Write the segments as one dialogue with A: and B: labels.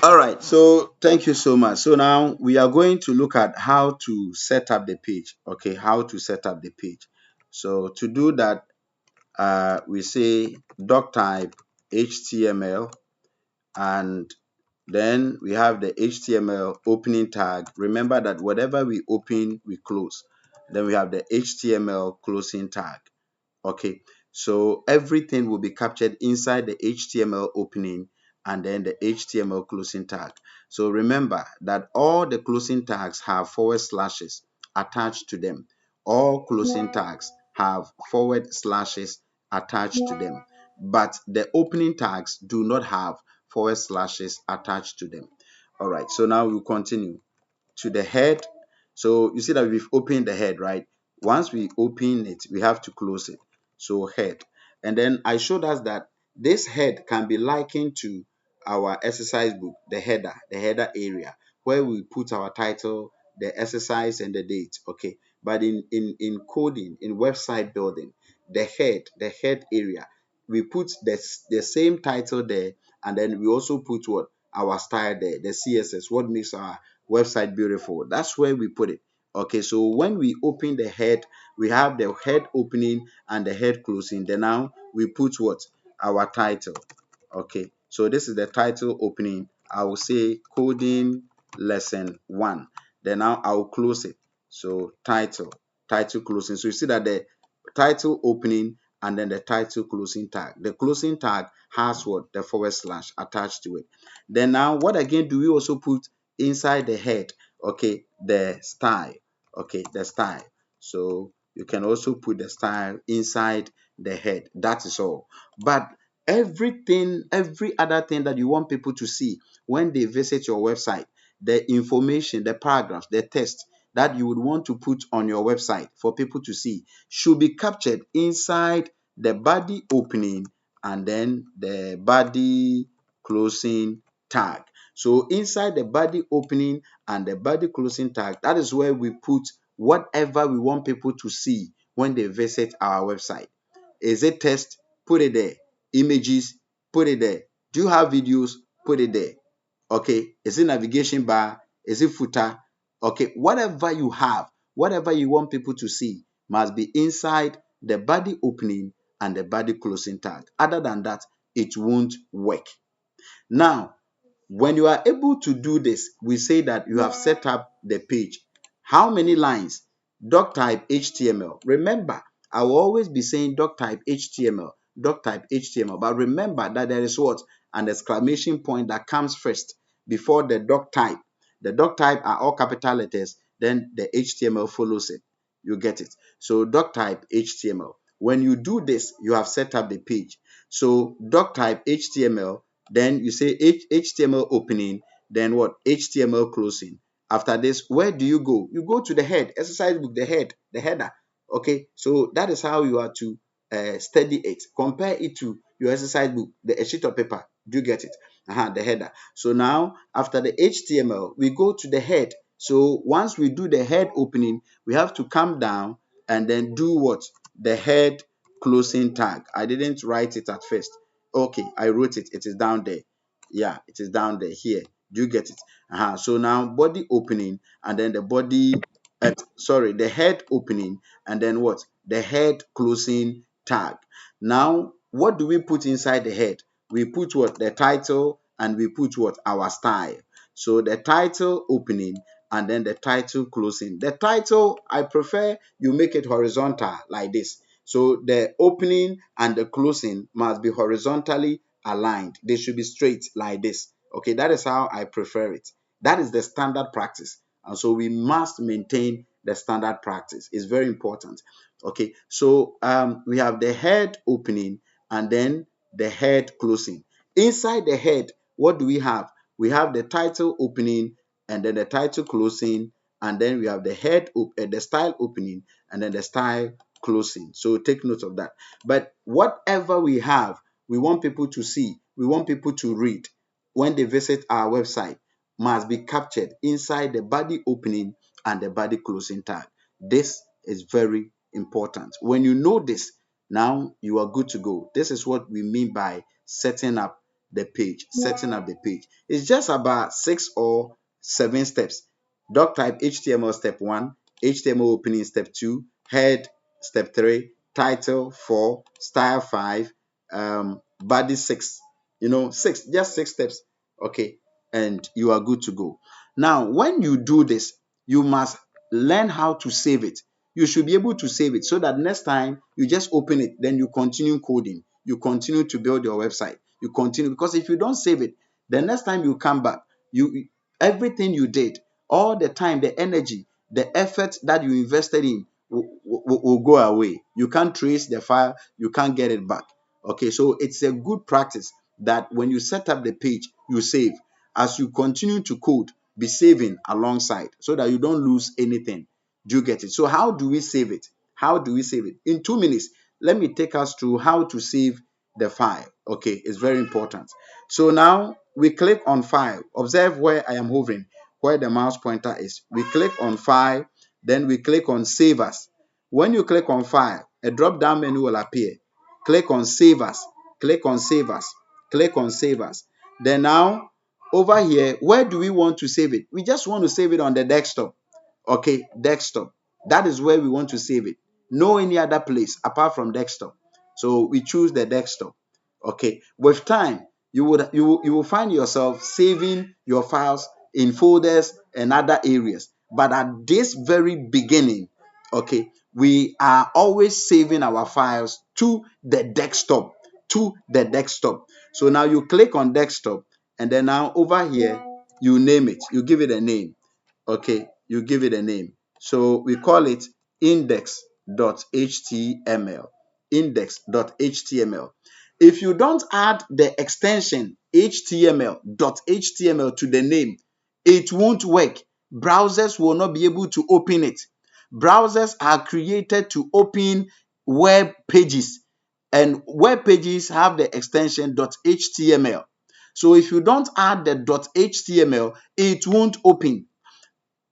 A: All right, so thank you so much. So now we are going to look at how to set up the page. Okay, how to set up the page. So to do that, we say doc type HTML, and then we have the HTML opening tag. Remember that whatever we open, we close. Then we have the HTML closing tag. Okay, so everything will be captured inside the HTML opening and then the HTML closing tag. So remember that all the closing tags have forward slashes attached to them. All closing tags have forward slashes attached to them, but the opening tags do not have forward slashes attached to them. All right, so now we'll continue to the head. So you see that we've opened the head, right? Once we open it, we have to close it. So head. And then I showed us that this head can be likened to our exercise book, the header area, where we put our title, the exercise, and the date. Okay. But in coding, in website building, the head area, we put the same title there, and then we also put what? Our style there, the CSS, what makes our website beautiful. That's where we put it. Okay, so when we open the head, we have the head opening and the head closing. Then now we put what? Our title. Okay, so this is the title opening. I will say coding lesson 1. Then now I will close it. So title closing. So you see that the title opening and then the title closing tag. The closing tag has what? The forward slash attached to it. Then now what again do we also put inside the head? Okay, the style. Okay, the style. So you can also put the style inside the head. That is all. But every other thing that you want people to see when they visit your website, the information, the paragraphs, the text that you would want to put on your website for people to see should be captured inside the body opening and then the body closing tag. So inside the body opening and the body closing tag, that is where we put whatever we want people to see when they visit our website. Is it text? Put it there. Images? Put it there. Do you have videos? Put it there. Okay. Is it navigation bar? Is it footer? Okay. Whatever you have, whatever you want people to see must be inside the body opening and the body closing tag. Other than that, it won't work. Now, when you are able to do this, we say that you have set up the page. How many lines? Doc type HTML. Remember, I will always be saying doc type HTML, doc type HTML. But remember that there is what? An exclamation point that comes first before the doc type. The doc type are all capital letters, then the HTML follows it. You get it. So doc type HTML. When you do this, you have set up the page. So doc type HTML, then you say HTML opening, then what? HTML closing. After this, where do you go? You go to the head, exercise book, the header. Okay, so that is how you are to study it. Compare it to your exercise book, a sheet of paper. Do you get it? The header. So now, after the HTML, we go to the head. So once we do the head opening, we have to come down and then do what? The head closing tag. I didn't write it at first. Okay, I wrote it. It is down there. Yeah, it is down there here. Do you get it? So now body opening and then the body, the head opening and then what? The head closing tag. Now, what do we put inside the head? We put what? The title and we put what? Our style. So the title opening and then the title closing. The title, I prefer you make it horizontal like this. So the opening and the closing must be horizontally aligned. They should be straight like this. Okay, that is how I prefer it. That is the standard practice. And so we must maintain the standard practice. It's very important. Okay, so we have the head opening and then the head closing. Inside the head, what do we have? We have the title opening and then the title closing, and then we have the style opening and then the style closing. So take note of that. But whatever we have, we want people to see, we want people to read when they visit our website must be captured inside the body opening and the body closing tag. This is very important. When you know this, now you are good to go. This is what we mean by setting up the page. Setting up the page. It's just about 6 or 7 steps. Doc type HTML step 1, HTML opening step 2, head step 3, title 4, style 5, body 6. 6, just 6 steps. Okay, and you are good to go. Now, when you do this, you must learn how to save it. You should be able to save it so that next time you just open it, then you continue coding, you continue to build your website, you continue, because if you don't save it, the next time you come back, you everything you did, all the time, the energy, the effort that you invested in will go away. You can't trace the file, you can't get it back. Okay, so it's a good practice that when you set up the page, you save. As you continue to code, be saving alongside so that you don't lose anything. Do you get it? So how do we save it? How do we save it? In 2 minutes, let me take us through how to save the file. Okay, it's very important. So now we click on file. Observe where I am hovering, where the mouse pointer is. We click on file, then we click on save as. When you click on file, a drop down menu will appear. Click on save as, click on save as, click on save as. Then now over here, where do we want to save it? We just want to save it on the desktop. Okay, desktop. That is where we want to save it. No any other place apart from desktop. So we choose the desktop. Okay, with time, you will find yourself saving your files in folders and other areas. But at this very beginning, okay, we are always saving our files to the desktop, to the desktop. So now you click on desktop, and then now over here, you name it, you give it a name. Okay, you give it a name. So we call it index.html. Index.html. If you don't add the extension html.html to the name, it won't work. Browsers will not be able to open it. Browsers are created to open web pages, and web pages have the extension .html. So if you don't add the .html, it won't open.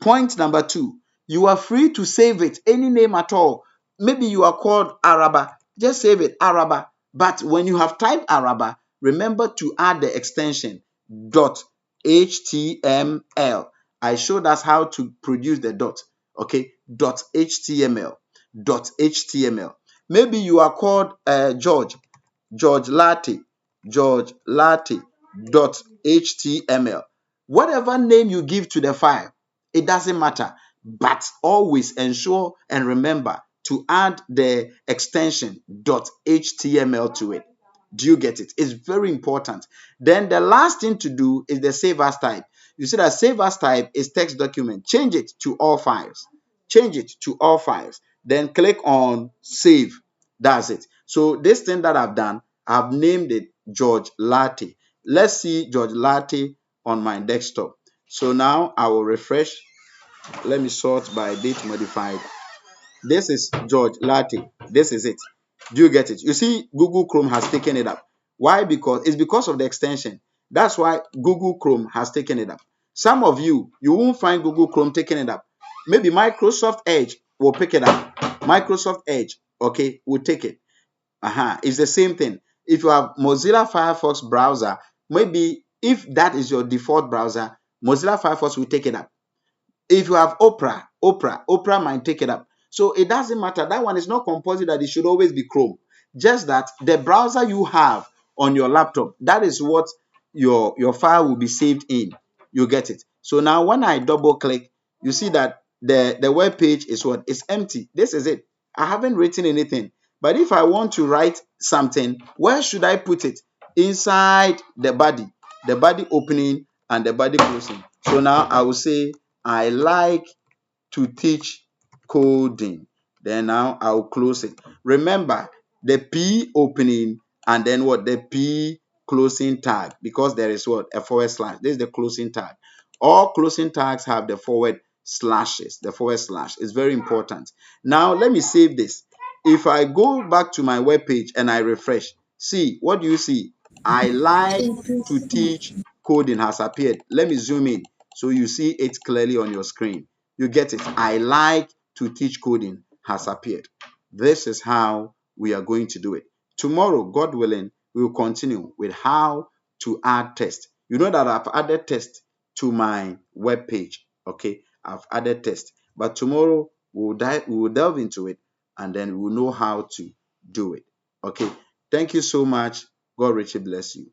A: Point number 2, you are free to save it any name at all. Maybe you are called Araba, just save it Araba. But when you have typed Araba, remember to add the extension .html. I showed us how to produce the dot. Okay, .html, .html. Maybe you are called George Latte, George Latte .html. Whatever name you give to the file, it doesn't matter. But always ensure and remember to add the extension .html to it. Do you get it? It's very important. Then the last thing to do is the save as type. You see that save as type is text document. Change it to all files. Change it to all files. Then click on save. That's it. So this thing that I've done, I've named it George Latte. Let's see George Latte on my desktop. So now I will refresh. Let me sort by date modified. This is George Latte. This is it. Do you get it? You see, Google Chrome has taken it up. Why? Because it's because of the extension. That's why Google Chrome has taken it up. Some of you won't find Google Chrome taking it up. Maybe Microsoft Edge will pick it up. Microsoft Edge, okay, will take it. It's the same thing. If you have Mozilla Firefox browser, maybe if that is your default browser, Mozilla Firefox will take it up. If you have Opera might take it up. So it doesn't matter. That one is not compulsory that it should always be Chrome. Just that the browser you have on your laptop, that is what your file will be saved in. You get it. So now when I double click, you see that the web page is what? It's empty. This is it. I haven't written anything. But if I want to write something, where should I put it? Inside the body opening and the body closing. So now I will say I like to teach coding. Then now I'll close it. Remember the P opening and then what? The P closing tag, because there is what? A forward slash. This is the closing tag. All closing tags have the forward slashes. The forward slash is very important. Now let me save this. If I go back to my web page and I refresh, see, what do you see? I like to teach coding has appeared. Let me zoom in so you see it clearly on your screen. You get it. I like to teach coding has appeared. This is how we are going to do it. Tomorrow, God willing, we will continue with how to add text. You know that I've added text to my web page. Okay, I've added text, but tomorrow we will delve into it, and then we'll know how to do it. Okay, thank you so much. God richly bless you.